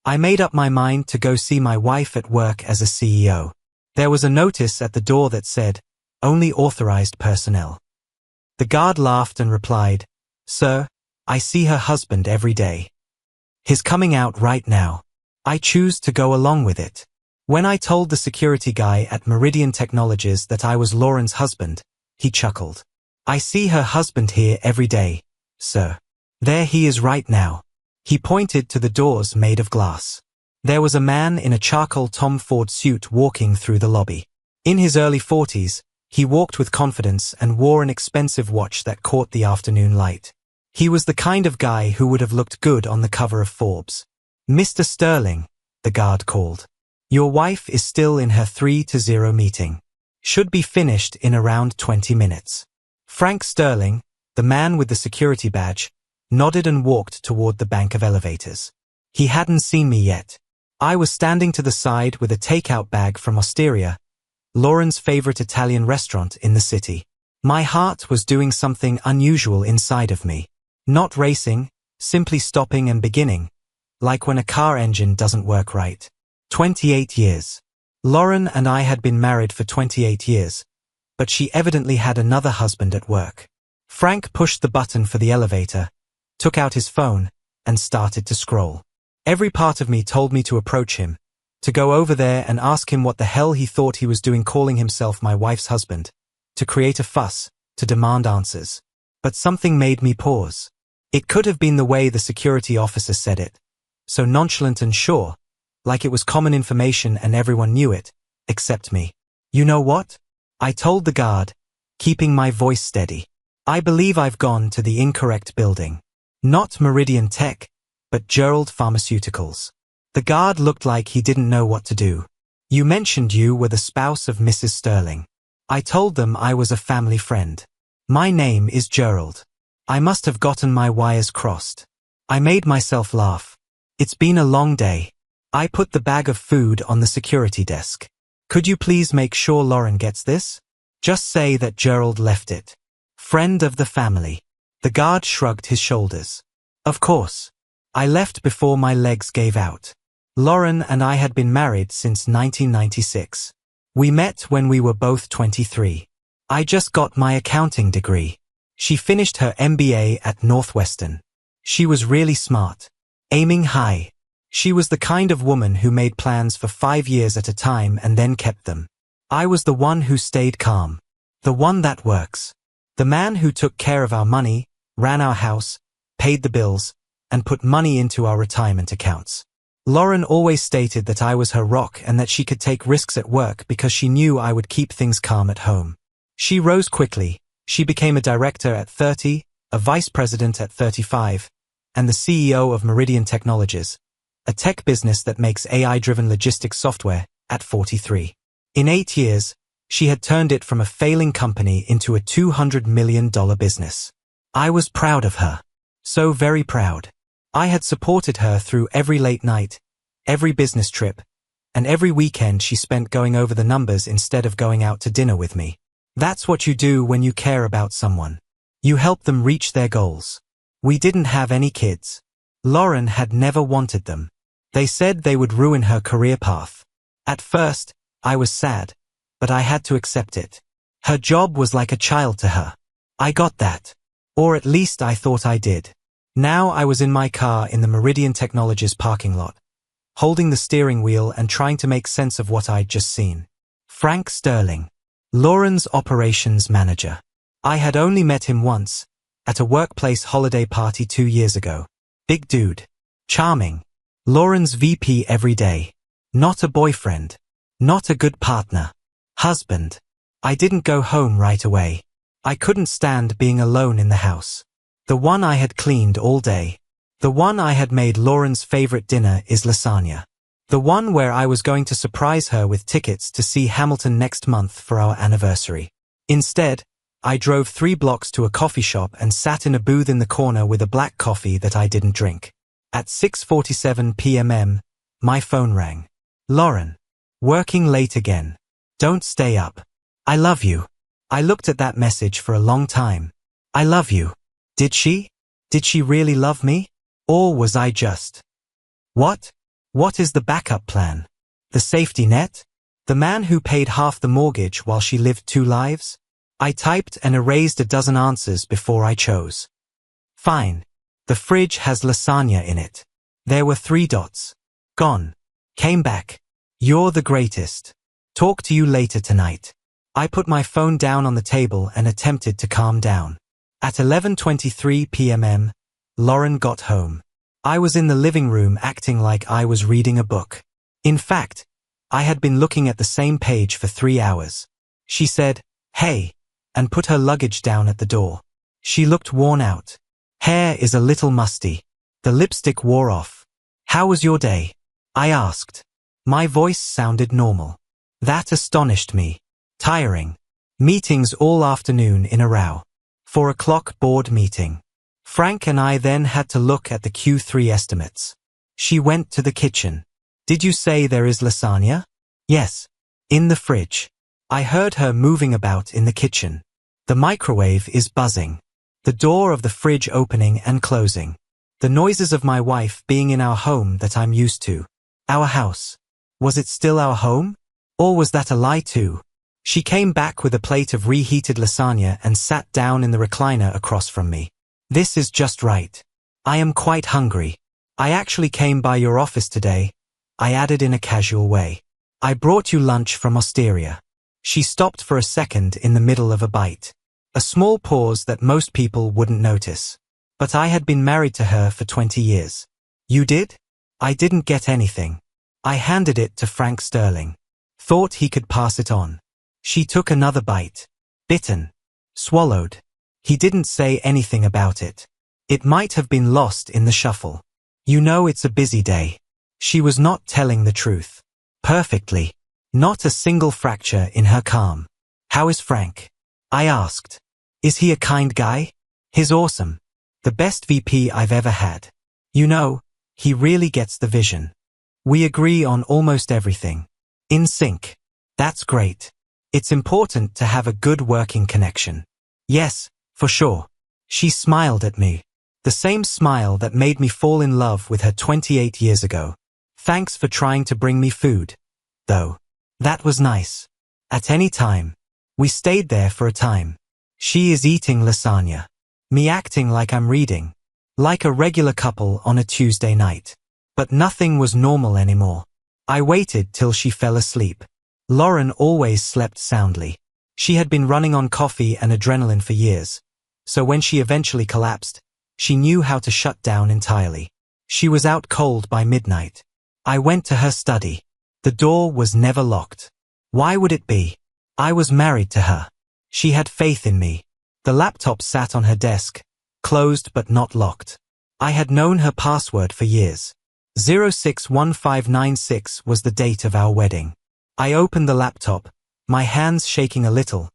I made up my mind to go see my wife at work as a CEO. There was a notice at the door that said, "Only authorized personnel." The guard laughed and replied, "Sir, I see her husband every day. He's coming out right now. I choose to go along with it." When I told the security guy at Meridian Technologies that I was Lauren's husband, he chuckled. "I see her husband here every day, sir. There he is right now." He pointed to the doors made of glass. There was a man in a charcoal Tom Ford suit walking through the lobby. In his early 40s, he walked with confidence and wore an expensive watch that caught the afternoon light. He was the kind of guy who would have looked good on the cover of Forbes. "Mr. Sterling," the guard called. "Your wife is still in her 3-0 meeting. Should be finished in around 20 minutes. Frank Sterling, the man with the security badge, nodded and walked toward the bank of elevators. He hadn't seen me yet. I was standing to the side with a takeout bag from Osteria, Lauren's favorite Italian restaurant in the city. My heart was doing something unusual inside of me. Not racing, simply stopping and beginning, like when a car engine doesn't work right. 28 years. Lauren and I had been married for 28 years, but she evidently had another husband at work. Frank pushed the button for the elevator, took out his phone, and started to scroll. Every part of me told me to approach him, to go over there and ask him what the hell he thought he was doing calling himself my wife's husband, to create a fuss, to demand answers. But something made me pause. It could have been the way the security officer said it, so nonchalant and sure, like it was common information and everyone knew it, except me. "You know what?" I told the guard, keeping my voice steady. "I believe I've gone to the incorrect building. Not Meridian Tech, but Gerald Pharmaceuticals." The guard looked like he didn't know what to do. "You mentioned you were the spouse of Mrs. Sterling." I told them I was a family friend. "My name is Gerald. I must have gotten my wires crossed." I made myself laugh. "It's been a long day." I put the bag of food on the security desk. "Could you please make sure Lauren gets this? Just say that Gerald left it. Friend of the family." The guard shrugged his shoulders. "Of course. I left before my legs gave out. Lauren and I had been married since 1996. We met when we were both 23. I just got my accounting degree. She finished her MBA at Northwestern. She was really smart. Aiming high. She was the kind of woman who made plans for 5 years at a time and then kept them. I was the one who stayed calm. The one that works. The man who took care of our money, ran our house, paid the bills, and put money into our retirement accounts. Lauren always stated that I was her rock and that she could take risks at work because she knew I would keep things calm at home. She rose quickly. She became a director at 30, a vice president at 35, and the CEO of Meridian Technologies, a tech business that makes AI-driven logistics software, at 43. In 8 years, she had turned it from a failing company into a $200 million business. I was proud of her. So very proud. I had supported her through every late night, every business trip, and every weekend she spent going over the numbers instead of going out to dinner with me. That's what you do when you care about someone. You help them reach their goals. We didn't have any kids. Lauren had never wanted them. They said they would ruin her career path. At first, I was sad, but I had to accept it. Her job was like a child to her. I got that. Or at least I thought I did. Now I was in my car in the Meridian Technologies parking lot, holding the steering wheel and trying to make sense of what I'd just seen. Frank Sterling, Lauren's operations manager. I had only met him once, at a workplace holiday party 2 years ago. Big dude. Charming. Lauren's VP every day. Not a boyfriend. Not a good partner. Husband. I didn't go home right away. I couldn't stand being alone in the house. The one I had cleaned all day. The one I had made Lauren's favorite dinner is lasagna. The one where I was going to surprise her with tickets to see Hamilton next month for our anniversary. Instead, I drove 3 blocks to a coffee shop and sat in a booth in the corner with a black coffee that I didn't drink. At 6:47 p.m, my phone rang. "Lauren. Working late again. Don't stay up. I love you." I looked at that message for a long time. I love you. Did she? Did she really love me? Or was I just... What? What is the backup plan? The safety net? The man who paid half the mortgage while she lived 2 lives? I typed and erased a dozen answers before I chose. Fine. The fridge has lasagna in it. There were 3 dots. Gone. Came back. You're the greatest. Talk to you later tonight. I put my phone down on the table and attempted to calm down. At 11:23 p.m, Lauren got home. I was in the living room acting like I was reading a book. In fact, I had been looking at the same page for 3 hours. She said, "Hey," and put her luggage down at the door. She looked worn out. Hair is a little musty. The lipstick wore off. "How was your day?" I asked. My voice sounded normal. That astonished me. Tiring. Meetings all afternoon in a row. 4 o'clock board meeting. Frank and I then had to look at the Q3 estimates. She went to the kitchen. "Did you say there is lasagna?" "Yes. In the fridge." I heard her moving about in the kitchen. The microwave is buzzing. The door of the fridge opening and closing. The noises of my wife being in our home that I'm used to. Our house. Was it still our home? Or was that a lie too? She came back with a plate of reheated lasagna and sat down in the recliner across from me. "This is just right. I am quite hungry. I actually came by your office today," I added in a casual way. "I brought you lunch from Osteria." She stopped for a second in the middle of a bite. A small pause that most people wouldn't notice. But I had been married to her for 20 years. "You did?" I didn't get anything. I handed it to Frank Sterling. Thought he could pass it on. She took another bite. Bitten. Swallowed. He didn't say anything about it. It might have been lost in the shuffle. "You know it's a busy day." She was not telling the truth. Perfectly. Not a single fracture in her calm. "How is Frank?" I asked. "Is he a kind guy?" "He's awesome. The best VP I've ever had. You know, he really gets the vision. We agree on almost everything. In sync. That's great. It's important to have a good working connection." "Yes, for sure." She smiled at me. The same smile that made me fall in love with her 28 years ago. "Thanks for trying to bring me food, though. That was nice. At any time." We stayed there for a time. She is eating lasagna. Me acting like I'm reading. Like a regular couple on a Tuesday night. But nothing was normal anymore. I waited till she fell asleep. Lauren always slept soundly. She had been running on coffee and adrenaline for years. So when she eventually collapsed, she knew how to shut down entirely. She was out cold by midnight. I went to her study. The door was never locked. Why would it be? I was married to her. She had faith in me. The laptop sat on her desk, closed but not locked. I had known her password for years. 061596 was the date of our wedding. I opened the laptop, my hands shaking a little,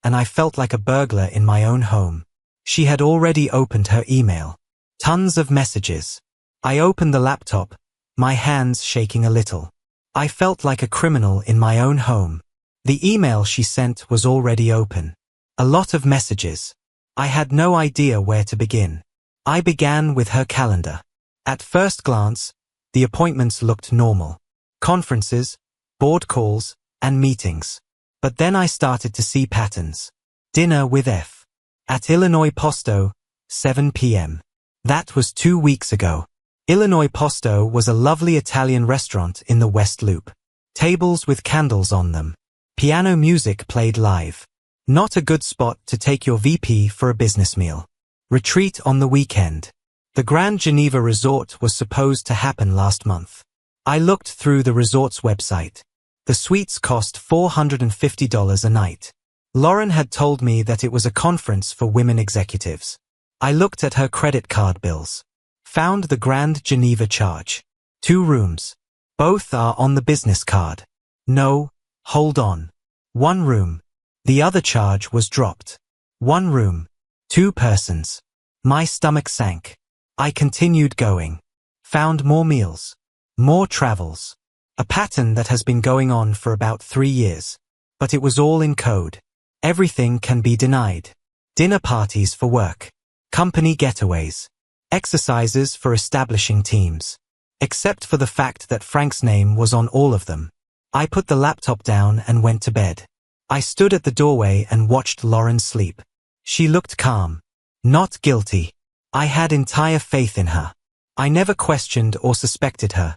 and I felt like a burglar in my own home. She had already opened her email. Tons of messages. I opened the laptop, my hands shaking a little. I felt like a criminal in my own home. The email she sent was already open. A lot of messages. I had no idea where to begin. I began with her calendar. At first glance, the appointments looked normal. Conferences, board calls, and meetings. But then I started to see patterns. Dinner with F. At Illinois Posto, 7 p.m. That was 2 weeks ago. Illinois Posto was a lovely Italian restaurant in the West Loop. Tables with candles on them. Piano music played live. Not a good spot to take your VP for a business meal. Retreat on the weekend. The Grand Geneva Resort was supposed to happen last month. I looked through the resort's website. The suites cost $450 a night. Lauren had told me that it was a conference for women executives. I looked at her credit card bills. Found the Grand Geneva charge. 2 rooms. Both are on the business card. No, hold on. 1 room. The other charge was dropped. 1 room. 2 persons. My stomach sank. I continued going. Found more meals. More travels. A pattern that has been going on for about 3 years. But it was all in code. Everything can be denied. Dinner parties for work. Company getaways. Exercises for establishing teams. except for the fact that Frank's name was on all of them. I put the laptop down and went to bed. I stood at the doorway and watched Lauren sleep. She looked calm. Not guilty. I had entire faith in her. I never questioned or suspected her,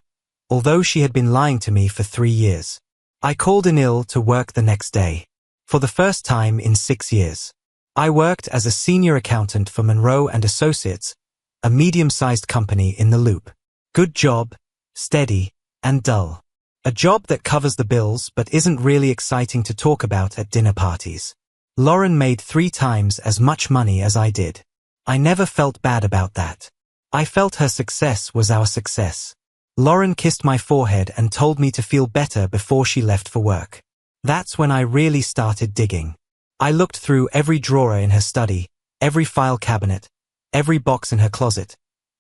although she had been lying to me for 3 years. I called in ill to work the next day. For the first time in 6 years. I worked as a senior accountant for Monroe & Associates, a medium-sized company in the Loop. Good job, steady, and dull. A job that covers the bills but isn't really exciting to talk about at dinner parties. Lauren made 3 times as much money as I did. I never felt bad about that. I felt her success was our success. Lauren kissed my forehead and told me to feel better before she left for work. That's when I really started digging. I looked through every drawer in her study, every file cabinet, every box in her closet,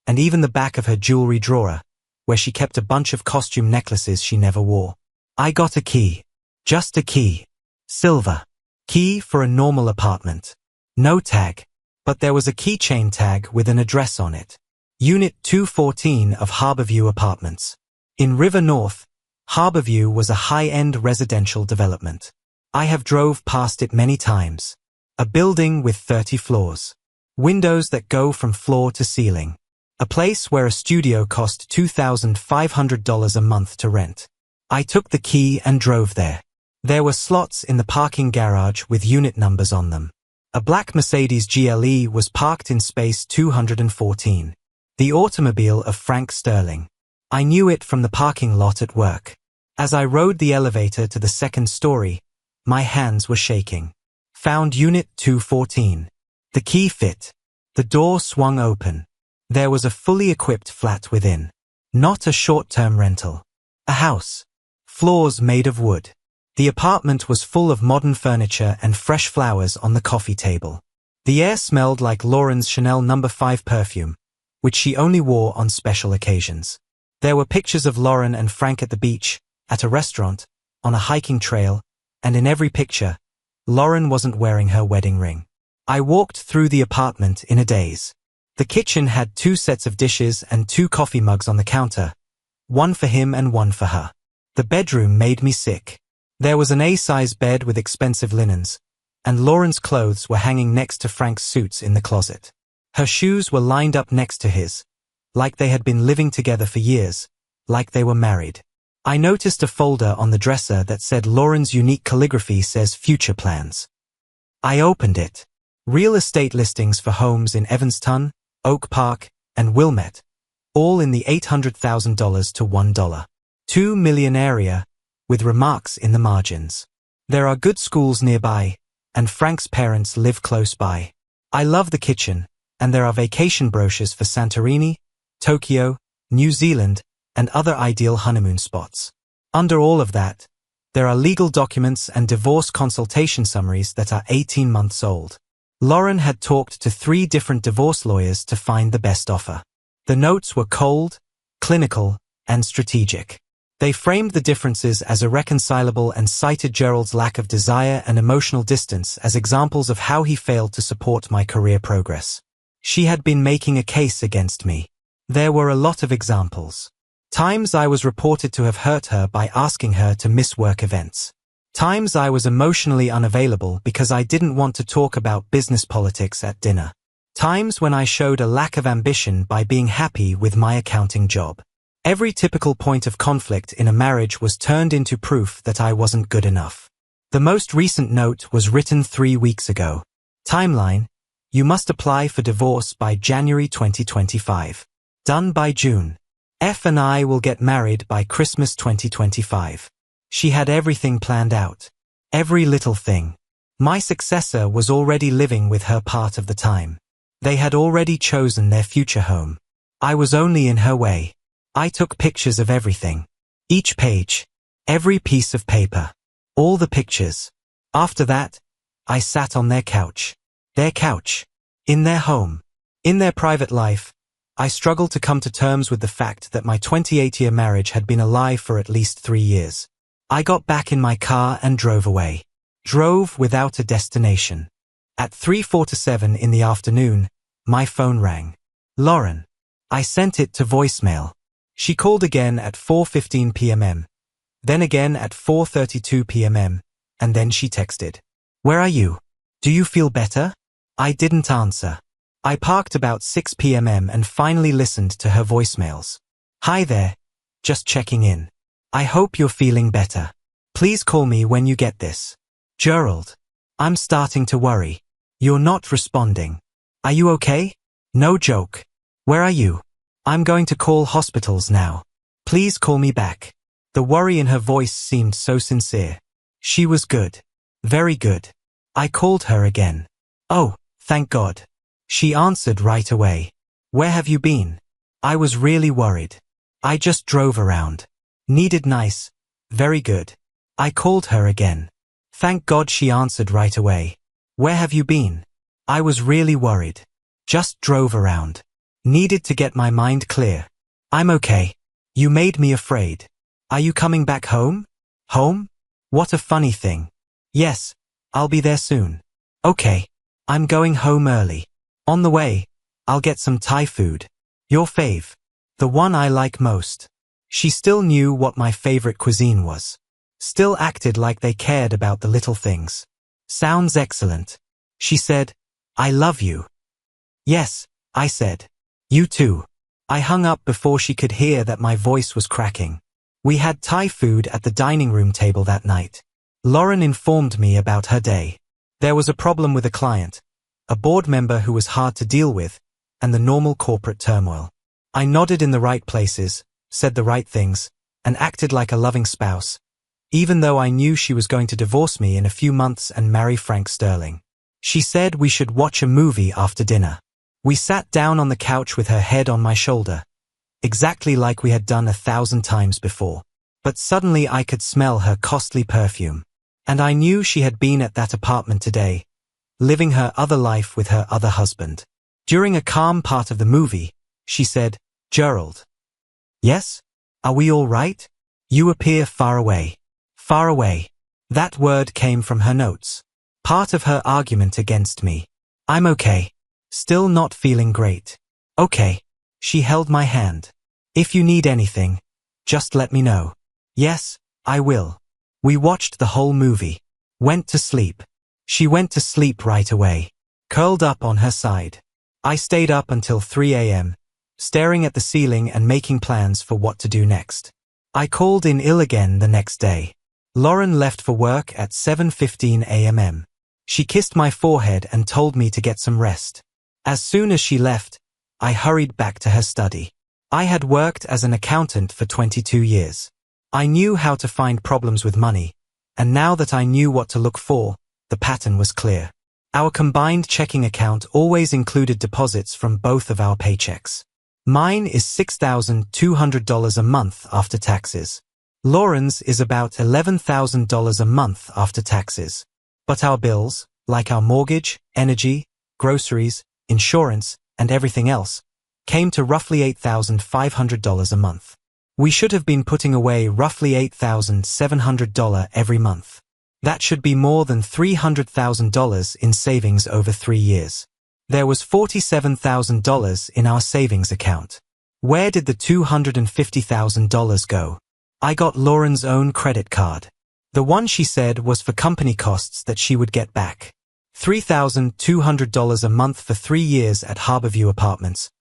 and even the back of her jewelry drawer, where she kept a bunch of costume necklaces she never wore. I got a key. Just a key. Silver. Key for a normal apartment. No tag. But there was a keychain tag with an address on it. Unit 214 of Harborview Apartments. In River North, Harborview was a high-end residential development. I have drove past it many times. A building with 30 floors. Windows that go from floor to ceiling. A place where a studio cost $2,500 a month to rent. I took the key and drove there. There were slots in the parking garage with unit numbers on them. A black Mercedes GLE was parked in space 214. The automobile of Frank Sterling. I knew it from the parking lot at work. As I rode the elevator to the second story, my hands were shaking. Found Unit 214. The key fit. The door swung open. There was a fully equipped flat within. Not a short-term rental. A house. Floors made of wood. The apartment was full of modern furniture and fresh flowers on the coffee table. The air smelled like Lauren's Chanel No. 5 perfume, which she only wore on special occasions. There were pictures of Lauren and Frank at the beach, at a restaurant, on a hiking trail, and in every picture, Lauren wasn't wearing her wedding ring. I walked through the apartment in a daze. The kitchen had 2 sets of dishes and 2 coffee mugs on the counter, one for him and one for her. The bedroom made me sick. There was an A-size bed with expensive linens, and Lauren's clothes were hanging next to Frank's suits in the closet. Her shoes were lined up next to his, like they had been living together for years, like they were married. I noticed a folder on the dresser that said Lauren's unique calligraphy says future plans. I opened it. Real estate listings for homes in Evanston, Oak Park, and Wilmette, all in the $800,000 to $1.2 million area, with remarks in the margins. There are good schools nearby, and Frank's parents live close by. I love the kitchen, and there are vacation brochures for Santorini, Tokyo, New Zealand, and other ideal honeymoon spots. Under all of that, there are legal documents and divorce consultation summaries that are 18 months old. Lauren had talked to 3 different divorce lawyers to find the best offer. The notes were cold, clinical, and strategic. They framed the differences as irreconcilable and cited Gerald's lack of desire and emotional distance as examples of how he failed to support my career progress. She had been making a case against me. There were a lot of examples. Times I was reported to have hurt her by asking her to miss work events. Times I was emotionally unavailable because I didn't want to talk about business politics at dinner. Times when I showed a lack of ambition by being happy with my accounting job. Every typical point of conflict in a marriage was turned into proof that I wasn't good enough. The most recent note was written 3 weeks ago. Timeline: you must apply for divorce by January 2025. Done by June. F and I will get married by Christmas 2025. She had everything planned out. Every little thing. My successor was already living with her part of the time. They had already chosen their future home. I was only in her way. I took pictures of everything. Each page. Every piece of paper. All the pictures. After that, I sat on their couch. Their couch. In their home. In their private life, I struggled to come to terms with the fact that my 28-year marriage had been a lie for at least 3 years. I got back in my car and drove away. Drove without a destination. At 3:47 in the afternoon, my phone rang. Lauren. I sent it to voicemail. She called again at 4:15 p.m., then again at 4:32 p.m., and then she texted, "Where are you? Do you feel better?" I didn't answer. I parked about 6 p.m. and finally listened to her voicemails. "Hi there. Just checking in. I hope you're feeling better. Please call me when you get this. Gerald. I'm starting to worry. You're not responding. Are you okay? No joke. Where are you? I'm going to call hospitals now. Please call me back." The worry in her voice seemed so sincere. She was good. Very good. I called her again. "Oh, thank God." She answered right away. "Where have you been? I was really worried. I just drove around. Needed nice. Very good." I called her again. "Thank God," she answered right away. "Where have you been? I was really worried. Just drove around. Needed to get my mind clear. I'm okay. You made me afraid. Are you coming back home? Home? What a funny thing. Yes, I'll be there soon. Okay. I'm going home early. On the way, I'll get some Thai food. Your fave. The one I like most." She still knew what my favorite cuisine was. Still acted like they cared about the little things. "Sounds excellent." She said, "I love you." "Yes," I said. "You too." I hung up before she could hear that my voice was cracking. We had Thai food at the dining room table that night. Lauren informed me about her day. There was a problem with a client, a board member who was hard to deal with, and the normal corporate turmoil. I nodded in the right places, said the right things, and acted like a loving spouse, even though I knew she was going to divorce me in a few months and marry Frank Sterling. She said we should watch a movie after dinner. We sat down on the couch with her head on my shoulder, exactly like we had done 1,000 times before. But suddenly I could smell her costly perfume. And I knew she had been at that apartment today, living her other life with her other husband. During a calm part of the movie, she said, "Gerald." "Yes? Are we all right? You appear far away." Far away. That word came from her notes. Part of her argument against me. "I'm okay. Still not feeling great." "Okay." She held my hand. "If you need anything, just let me know." "Yes, I will." We watched the whole movie. Went to sleep. She went to sleep right away, curled up on her side. I stayed up until 3 a.m., staring at the ceiling and making plans for what to do next. I called in ill again the next day. Lauren left for work at 7:15 a.m. She kissed my forehead and told me to get some rest. As soon as she left, I hurried back to her study. I had worked as an accountant for 22 years. I knew how to find problems with money, and now that I knew what to look for, the pattern was clear. Our combined checking account always included deposits from both of our paychecks. Mine is $6,200 a month after taxes. Lauren's is about $11,000 a month after taxes. But our bills, like our mortgage, energy, groceries, insurance, and everything else, came to roughly $8,500 a month. We should have been putting away roughly $8,700 every month. That should be more than $300,000 in savings over 3 years. There was $47,000 in our savings account. Where did the $250,000 go? I got Lauren's own credit card. The one she said was for company costs that she would get back. $3,200 a month for 3 years at Harborview Apartments,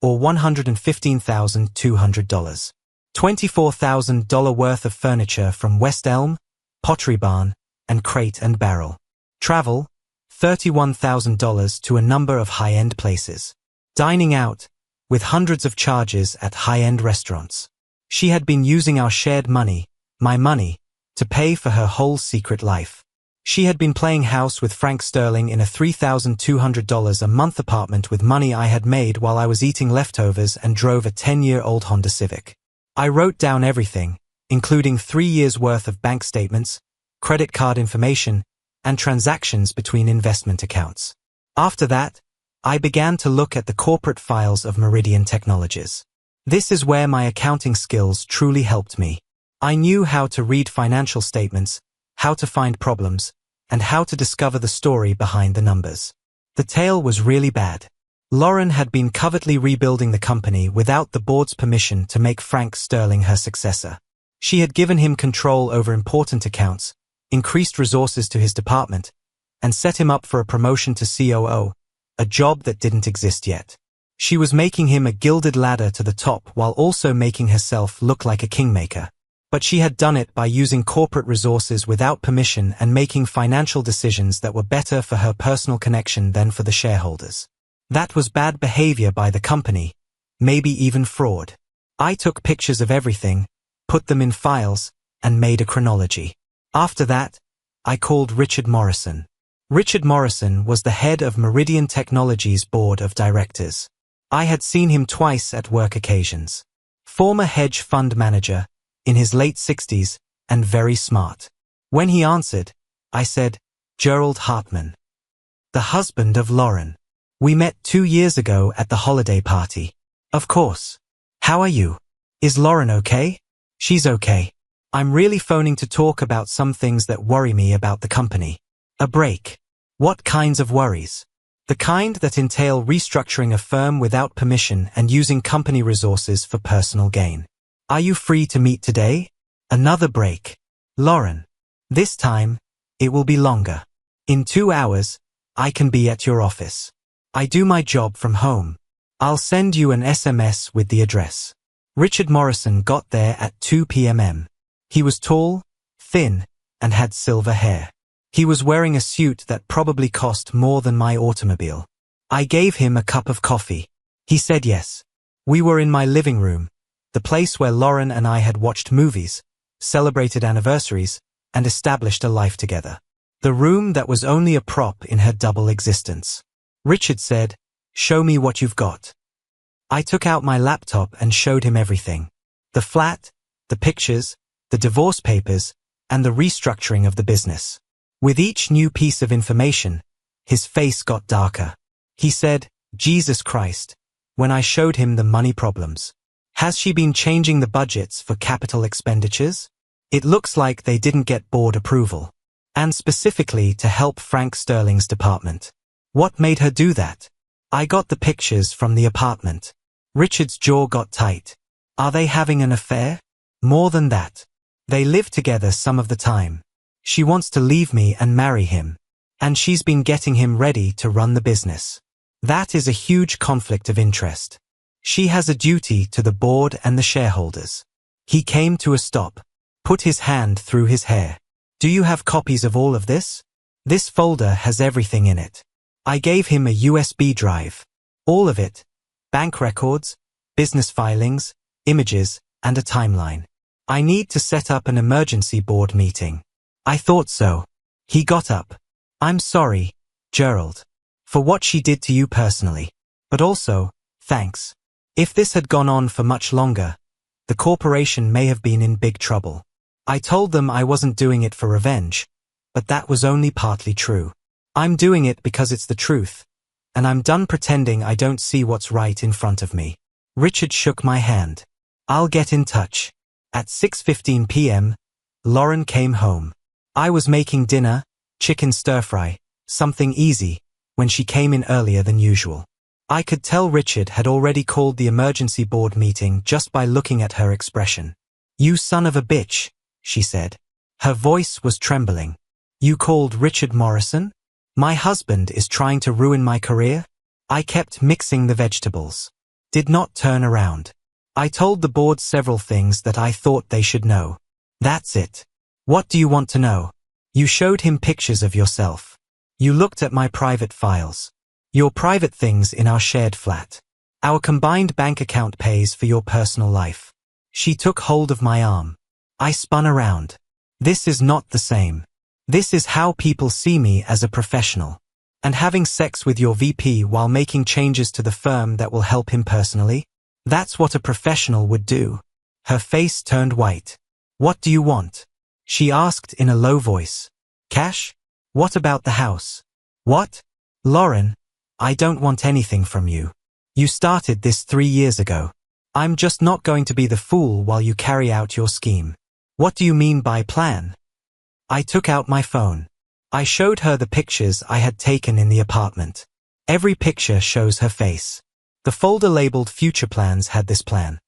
or $115,200. $24,000 worth of furniture from West Elm, Pottery Barn, and Crate and Barrel. Travel, $31,000 to a number of high-end places. Dining out, with hundreds of charges at high-end restaurants. She had been using our shared money, my money, to pay for her whole secret life. She had been playing house with Frank Sterling in a $3,200 a month apartment with money I had made while I was eating leftovers and drove a 10-year-old Honda Civic. I wrote down everything, including 3 years' worth of bank statements, credit card information, and transactions between investment accounts. After that, I began to look at the corporate files of Meridian Technologies. This is where my accounting skills truly helped me. I knew how to read financial statements, how to find problems, and how to discover the story behind the numbers. The tale was really bad. Lauren had been covertly rebuilding the company without the board's permission to make Frank Sterling her successor. She had given him control over important accounts, increased resources to his department, and set him up for a promotion to COO, a job that didn't exist yet. She was making him a gilded ladder to the top while also making herself look like a kingmaker. But she had done it by using corporate resources without permission and making financial decisions that were better for her personal connection than for the shareholders. That was bad behavior by the company, maybe even fraud. I took pictures of everything, put them in files, and made a chronology. After that, I called Richard Morrison. Richard Morrison was the head of Meridian Technologies board of directors. I had seen him twice at work occasions. Former hedge fund manager, in his late 60s, and very smart. When he answered, I said, "Gerald Hartman, the husband of Lauren. We met 2 years ago at the holiday party." "Of course. How are you? Is Lauren okay?" "She's okay. I'm really phoning to talk about some things that worry me about the company." "A break? What kinds of worries?" "The kind that entail restructuring a firm without permission and using company resources for personal gain." "Are you free to meet today?" "Another break. Lauren. This time, it will be longer. In 2 hours, I can be at your office. I do my job from home. I'll send you an SMS with the address." Richard Morrison got there at 2 p.m. He was tall, thin, and had silver hair. He was wearing a suit that probably cost more than my automobile. I gave him a cup of coffee. He said yes. We were in my living room, the place where Lauren and I had watched movies, celebrated anniversaries, and established a life together. The room that was only a prop in her double existence. Richard said, "Show me what you've got." I took out my laptop and showed him everything. The flat, the pictures, the divorce papers, and the restructuring of the business. With each new piece of information, his face got darker. He said, "Jesus Christ," when I showed him the money problems. "Has she been changing the budgets for capital expenditures? It looks like they didn't get board approval. And specifically to help Frank Sterling's department. What made her do that?" I got the pictures from the apartment. Richard's jaw got tight. "Are they having an affair?" "More than that. They live together some of the time. She wants to leave me and marry him. And she's been getting him ready to run the business. That is a huge conflict of interest. She has a duty to the board and the shareholders." He came to a stop, put his hand through his hair. "Do you have copies of all of this?" "This folder has everything in it." I gave him a USB drive. All of it. Bank records, business filings, images, and a timeline. "I need to set up an emergency board meeting." "I thought so." He got up. "I'm sorry, Gerald, for what she did to you personally. But also, thanks. If this had gone on for much longer, the corporation may have been in big trouble." I told them I wasn't doing it for revenge, but that was only partly true. I'm doing it because it's the truth, and I'm done pretending I don't see what's right in front of me. Richard shook my hand. "I'll get in touch." At 6:15 p.m., Lauren came home. I was making dinner, chicken stir-fry, something easy, when she came in earlier than usual. I could tell Richard had already called the emergency board meeting just by looking at her expression. "You son of a bitch," she said. Her voice was trembling. "You called Richard Morrison? My husband is trying to ruin my career?" I kept mixing the vegetables. Did not turn around. I told the board several things that I thought they should know. "That's it. What do you want to know?" "You showed him pictures of yourself. You looked at my private files. Your private things in our shared flat. Our combined bank account pays for your personal life." She took hold of my arm. I spun around. "This is not the same. This is how people see me as a professional. And having sex with your VP while making changes to the firm that will help him personally? That's what a professional would do." Her face turned white. "What do you want?" she asked in a low voice. "Cash? What about the house?" "What?" "Lauren, I don't want anything from you. You started this 3 years ago. I'm just not going to be the fool while you carry out your scheme." "What do you mean by plan?" I took out my phone. I showed her the pictures I had taken in the apartment. Every picture shows her face. The folder labeled Future Plans had this plan.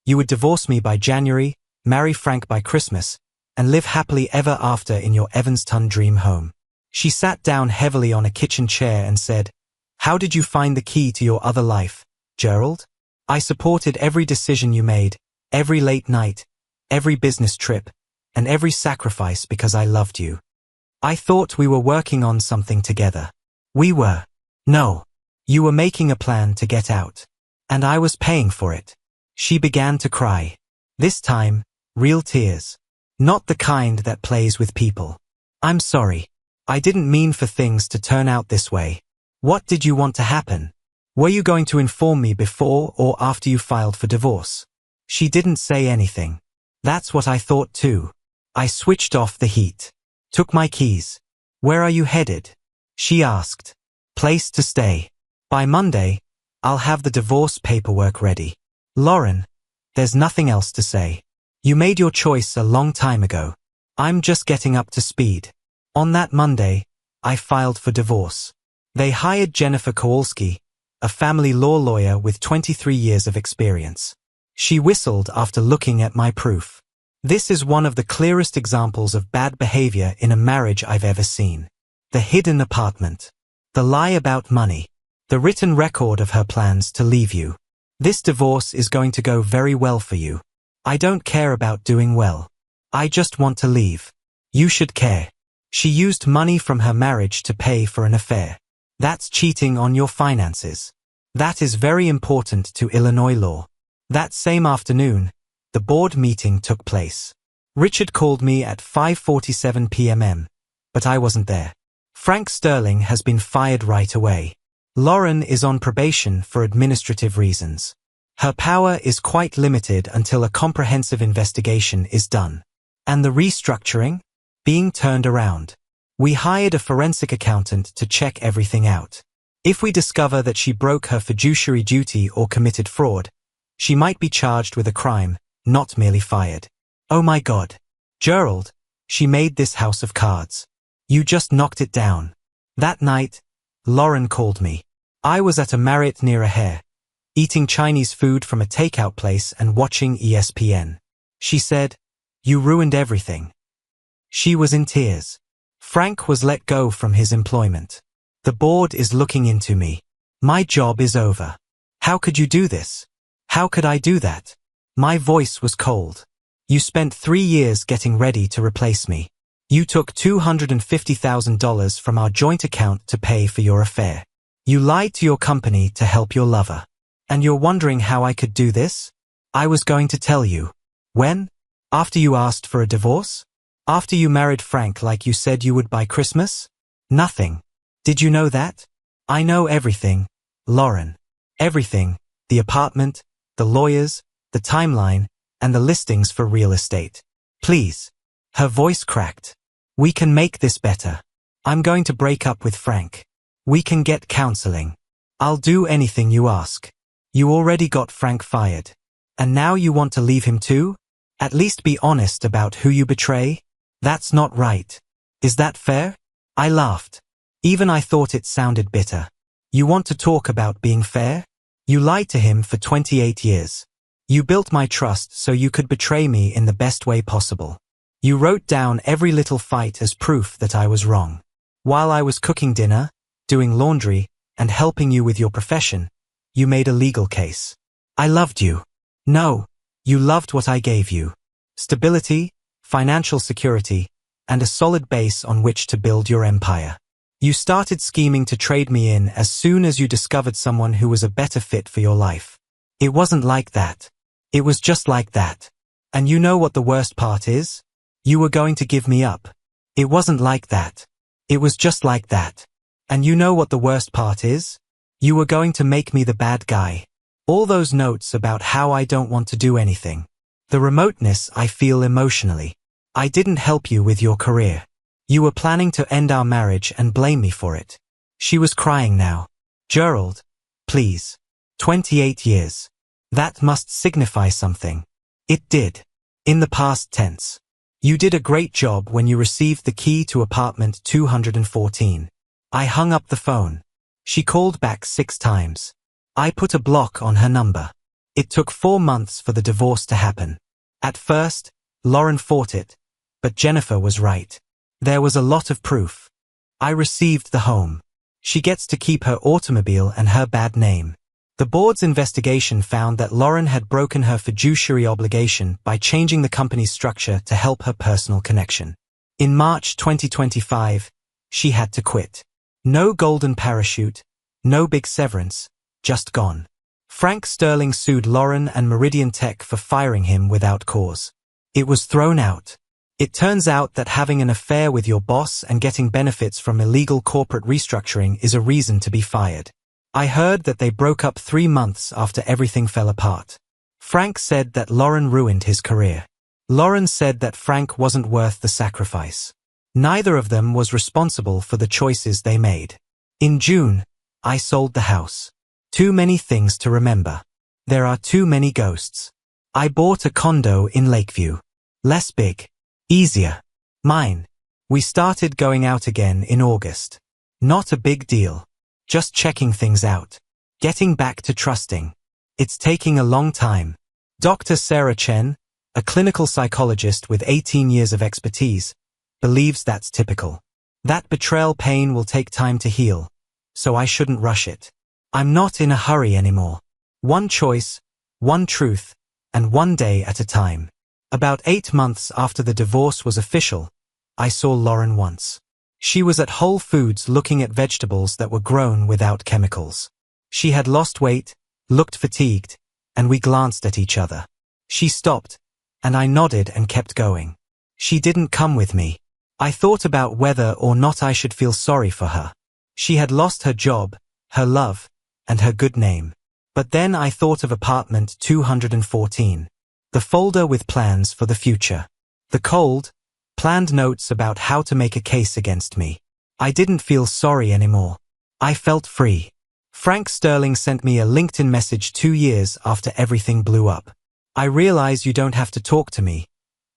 You would divorce me by January, marry Frank by Christmas, and live happily ever after in your Evanston dream home. She sat down heavily on a kitchen chair and said, "How did you find the key to your other life, Gerald? I supported every decision you made, every late night, every business trip, and every sacrifice because I loved you. I thought we were working on something together. We were. No. You were making a plan to get out. And I was paying for it." She began to cry. This time, real tears. Not the kind that plays with people. "I'm sorry. I didn't mean for things to turn out this way. What did you want to happen? Were you going to inform me before or after you filed for divorce?" She didn't say anything. That's what I thought too. I switched off the heat. Took my keys. "Where are you headed?" she asked. "Place to stay. By Monday, I'll have the divorce paperwork ready." Lauren, there's nothing else to say. You made your choice a long time ago. I'm just getting up to speed. On that Monday, I filed for divorce. They hired Jennifer Kowalski, a family law lawyer with 23 years of experience. She whistled after looking at my proof. This is one of the clearest examples of bad behavior in a marriage I've ever seen. The hidden apartment. The lie about money. The written record of her plans to leave you. This divorce is going to go very well for you. I don't care about doing well. I just want to leave. You should care. She used money from her marriage to pay for an affair. That's cheating on your finances. That is very important to Illinois law. That same afternoon, the board meeting took place. Richard called me at 5:47 p.m., but I wasn't there. Frank Sterling has been fired right away. Lauren is on probation for administrative reasons. Her power is quite limited until a comprehensive investigation is done. And the restructuring? Being turned around. We hired a forensic accountant to check everything out. If we discover that she broke her fiduciary duty or committed fraud, she might be charged with a crime, not merely fired. Oh my God. Gerald, she made this house of cards. You just knocked it down. That night, Lauren called me. I was at a Marriott near a hair, eating Chinese food from a takeout place and watching ESPN. She said, "You ruined everything." She was in tears. Frank was let go from his employment. The board is looking into me. My job is over. How could you do this? How could I do that? My voice was cold. You spent 3 years getting ready to replace me. You took $250,000 from our joint account to pay for your affair. You lied to your company to help your lover. And you're wondering how I could do this? I was going to tell you. When? After you asked for a divorce? After you married Frank like you said you would by Christmas? Nothing. Did you know that? I know everything, Lauren. Everything. The apartment, the lawyers, the timeline, and the listings for real estate. Please. Her voice cracked. We can make this better. I'm going to break up with Frank. We can get counseling. I'll do anything you ask. You already got Frank fired. And now you want to leave him too? At least be honest about who you betray. That's not right. Is that fair? I laughed. Even I thought it sounded bitter. You want to talk about being fair? You lied to him for 28 years. You built my trust so you could betray me in the best way possible. You wrote down every little fight as proof that I was wrong. While I was cooking dinner, doing laundry, and helping you with your profession, you made a legal case. I loved you. No, you loved what I gave you. Stability, financial security, and a solid base on which to build your empire. You started scheming to trade me in as soon as you discovered someone who was a better fit for your life. It wasn't like that. It was just like that. And you know what the worst part is? You were going to give me up. It wasn't like that. It was just like that. And you know what the worst part is? You were going to make me the bad guy. All those notes about how I don't want to do anything. The remoteness I feel emotionally. I didn't help you with your career. You were planning to end our marriage and blame me for it. She was crying now. Gerald, please. 28 years. That must signify something. It did. In the past tense. You did a great job when you received the key to apartment 214. I hung up the phone. She called back 6 times. I put a block on her number. It took 4 months for the divorce to happen. At first, Lauren fought it, but Jennifer was right. There was a lot of proof. I received the home. She gets to keep her automobile and her bad name. The board's investigation found that Lauren had broken her fiduciary obligation by changing the company's structure to help her personal connection. In March 2025, she had to quit. No golden parachute, no big severance, just gone. Frank Sterling sued Lauren and Meridian Tech for firing him without cause. It was thrown out. It turns out that having an affair with your boss and getting benefits from illegal corporate restructuring is a reason to be fired. I heard that they broke up 3 months after everything fell apart. Frank said that Lauren ruined his career. Lauren said that Frank wasn't worth the sacrifice. Neither of them was responsible for the choices they made. In June, I sold the house. Too many things to remember. There are too many ghosts. I bought a condo in Lakeview. Less big. Easier. Mine. We started going out again in August. Not a big deal. Just checking things out. Getting back to trusting. It's taking a long time. Dr. Sarah Chen, a clinical psychologist with 18 years of expertise, believes that's typical. That betrayal pain will take time to heal, so I shouldn't rush it. I'm not in a hurry anymore. One choice, one truth, and one day at a time. About 8 months after the divorce was official, I saw Lauren once. She was at Whole Foods looking at vegetables that were grown without chemicals. She had lost weight, looked fatigued, and we glanced at each other. She stopped, and I nodded and kept going. She didn't come with me. I thought about whether or not I should feel sorry for her. She had lost her job, her love, and her good name. But then I thought of apartment 214. The folder with plans for the future. The cold, planned notes about how to make a case against me. I didn't feel sorry anymore. I felt free. Frank Sterling sent me a LinkedIn message 2 years after everything blew up. I realize you don't have to talk to me,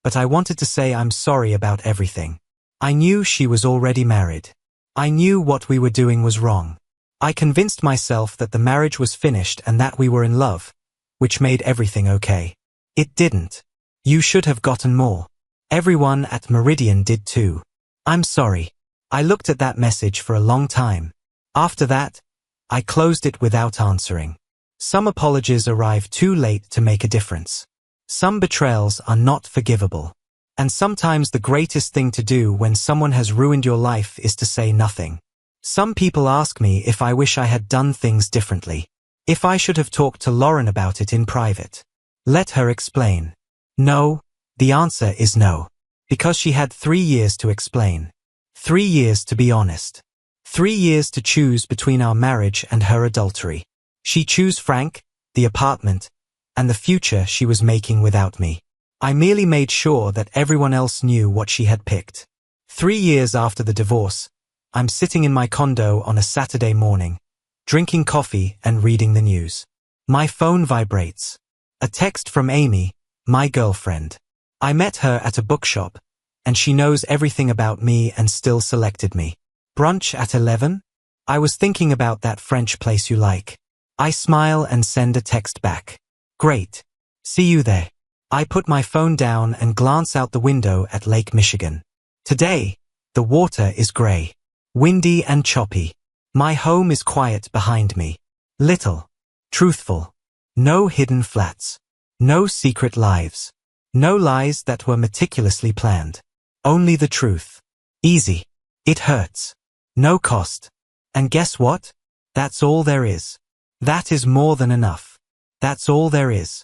but I wanted to say I'm sorry about everything. I knew she was already married. I knew what we were doing was wrong. I convinced myself that the marriage was finished and that we were in love, which made everything okay. It didn't. You should have gotten more. Everyone at Meridian did too. I'm sorry. I looked at that message for a long time. After that, I closed it without answering. Some apologies arrive too late to make a difference. Some betrayals are not forgivable. And sometimes the greatest thing to do when someone has ruined your life is to say nothing. Some people ask me if I wish I had done things differently. If I should have talked to Lauren about it in private. Let her explain. No, the answer is no. Because she had 3 years to explain. 3 years to be honest. 3 years to choose between our marriage and her adultery. She chose Frank, the apartment, and the future she was making without me. I merely made sure that everyone else knew what she had picked. 3 years after the divorce, I'm sitting in my condo on a Saturday morning, drinking coffee and reading the news. My phone vibrates. A text from Amy, my girlfriend. I met her at a bookshop, and she knows everything about me and still selected me. Brunch at 11? I was thinking about that French place you like. I smile and send a text back. Great. See you there. I put my phone down and glance out the window at Lake Michigan. Today, the water is gray, windy and choppy. My home is quiet behind me. Little. Truthful. No hidden flats. No secret lives. No lies that were meticulously planned. Only the truth. Easy. It hurts. No cost. And guess what? That's all there is. That is more than enough. That's all there is.